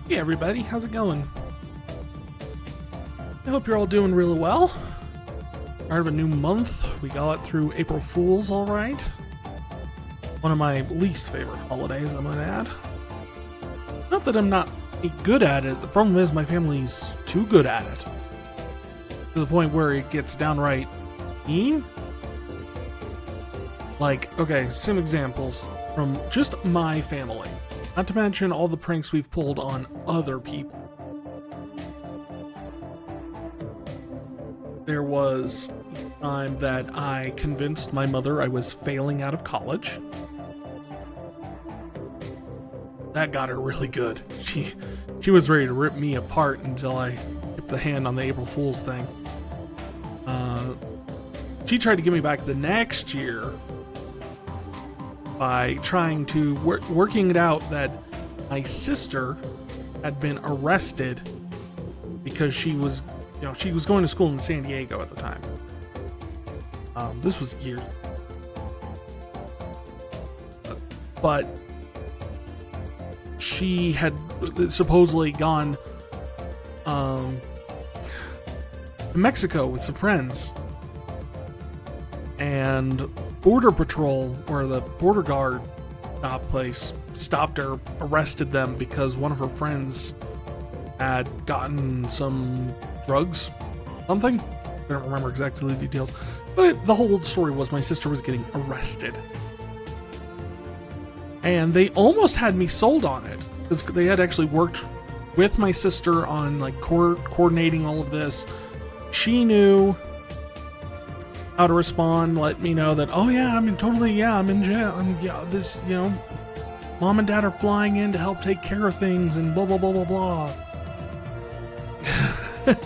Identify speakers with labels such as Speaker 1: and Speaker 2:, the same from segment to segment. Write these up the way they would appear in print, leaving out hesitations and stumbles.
Speaker 1: Hey everybody, how's it going? I hope you're all doing really well. Start of a new month. We got through April Fool's all right. One of my least favorite holidays, I might add. Not that I'm not good at it, the problem is my family's too good at it. To the point where it gets downright mean. Like, okay, some examples from just my family. Not to mention all the pranks we've pulled on other people. There was a time that I convinced my mother I was failing out of college. That got her really good. She was ready to rip me apart until I tipped the hand on the April Fool's thing. She tried to get me back the next year by trying to working it out that my sister had been arrested because she was going to school in San Diego at the time. This was years, but she had supposedly gone to Mexico with some friends, and Border Patrol, or the border guard place, stopped her, arrested them because one of her friends had gotten some drugs, something. I don't remember exactly the details, but the whole story was my sister was getting arrested. And they almost had me sold on it, because they had actually worked with my sister on like coordinating all of this. She knew how to respond, let me know that, oh yeah, I'm in jail. This, mom and dad are flying in to help take care of things and blah, blah, blah, blah, blah.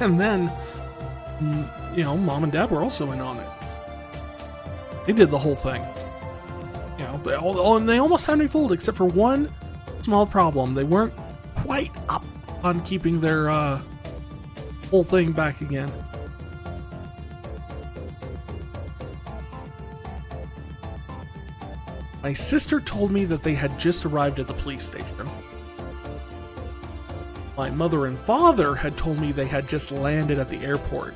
Speaker 1: And then, mom and dad were also in on it. They did the whole thing. They almost had me fooled, except for one small problem. They weren't quite up on keeping their whole thing back again. My sister told me that they had just arrived at the police station. My mother and father had told me they had just landed at the airport.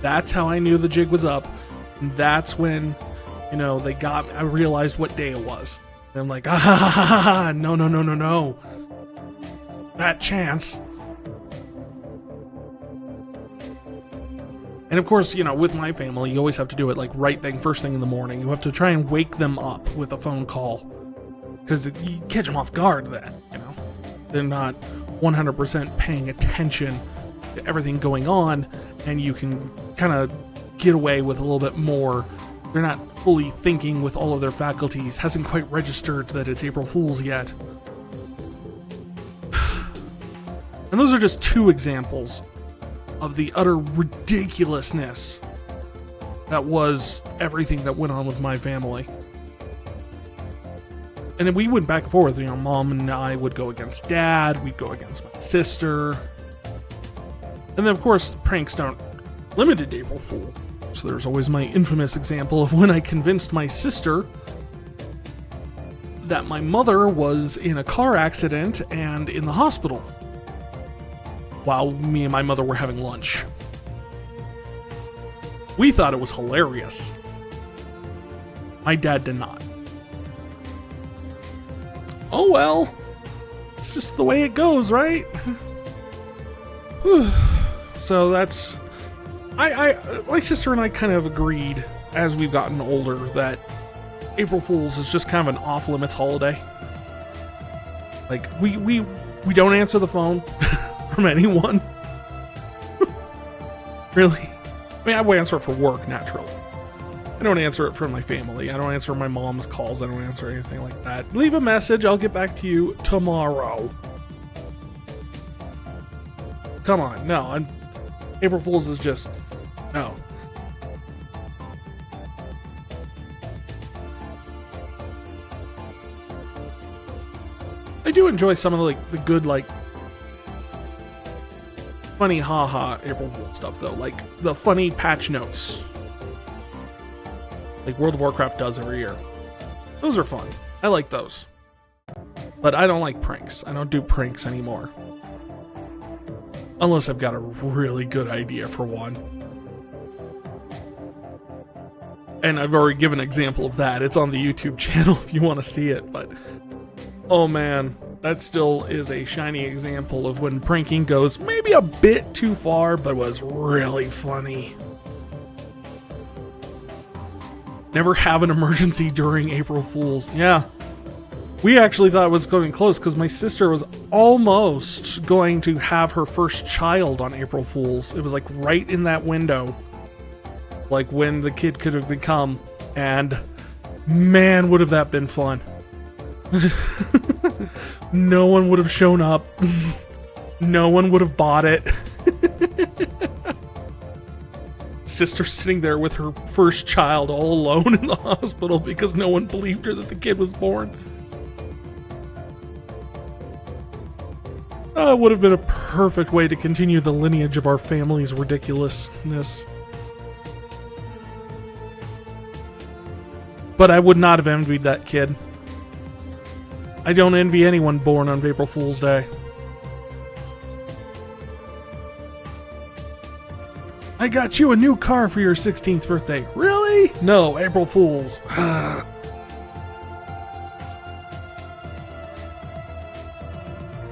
Speaker 1: That's how I knew the jig was up. And that's when, I realized what day it was. And I'm like, no. That chance. And of course, with my family, you always have to do it like first thing in the morning. You have to try and wake them up with a phone call, because you catch them off guard then, They're not 100% paying attention to everything going on, and you can kind of get away with a little bit more. They're not fully thinking with all of their faculties, hasn't quite registered that it's April Fool's yet. And those are just two examples of the utter ridiculousness that was everything that went on with my family. And then we went back and forth, mom and I would go against dad, we'd go against my sister. And then of course, pranks aren't limited to April Fool. So there's always my infamous example of when I convinced my sister that my mother was in a car accident and in the hospital, while me and my mother were having lunch. We thought it was hilarious. My dad did not. Oh well, it's just the way it goes, right? So that's... my sister and I kind of agreed as we've gotten older that April Fool's is just kind of an off-limits holiday. Like, we don't answer the phone from anyone. Really? I mean, I would answer it for work, naturally. I don't answer it from my family. I don't answer my mom's calls. I don't answer anything like that. Leave a message. I'll get back to you tomorrow. Come on. No. April Fool's is just... no. I do enjoy some of the good, funny haha April Fool stuff, though. Like the funny patch notes, like World of Warcraft does every year. Those are fun. I like those. But I don't like pranks. I don't do pranks anymore. Unless I've got a really good idea for one. And I've already given an example of that. It's on the YouTube channel if you want to see it. But, oh man, that still is a shining example of when pranking goes maybe a bit too far, but was really funny. Never have an emergency during April Fool's. Yeah. We actually thought it was going close because my sister was almost going to have her first child on April Fool's. It was like right in that window. Like when the kid could have become. And man, would have that been fun. No one would have shown up. No one would have bought it. Sister sitting there with her first child all alone in the hospital because no one believed her that the kid was born. It would have been a perfect way to continue the lineage of our family's ridiculousness. But I would not have envied that kid. I don't envy anyone born on April Fool's Day. I got you a new car for your 16th birthday. Really? No, April Fool's.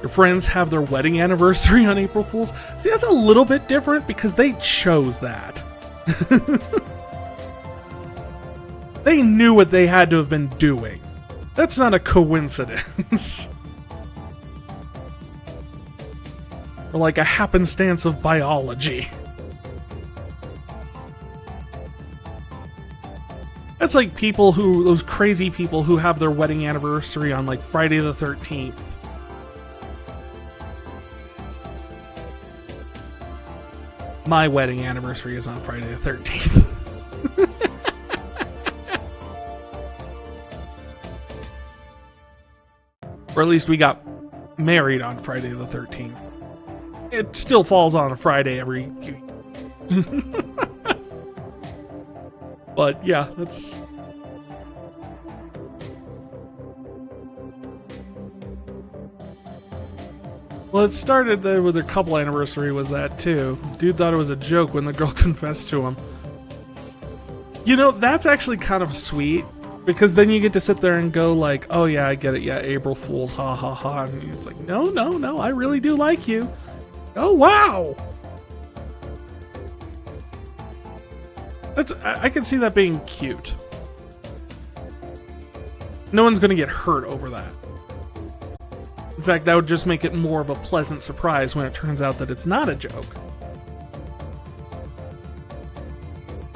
Speaker 1: Your friends have their wedding anniversary on April Fool's. See, that's a little bit different because they chose that. They knew what they had to have been doing. That's not a coincidence. Or like a happenstance of biology. That's like people who, those crazy people who have their wedding anniversary on like Friday the 13th. My wedding anniversary is on Friday the 13th. Or at least we got married on Friday the 13th. It still falls on a Friday every week. But yeah, that's... Well, it started with their couple anniversary was that too. Dude thought it was a joke when the girl confessed to him. You know, that's actually kind of sweet. Because then you get to sit there and go like, oh yeah, I get it, yeah, April Fool's, ha ha ha. And it's like, no, I really do like you. Oh, wow. I can see that being cute. No one's going to get hurt over that. In fact, that would just make it more of a pleasant surprise when it turns out that it's not a joke.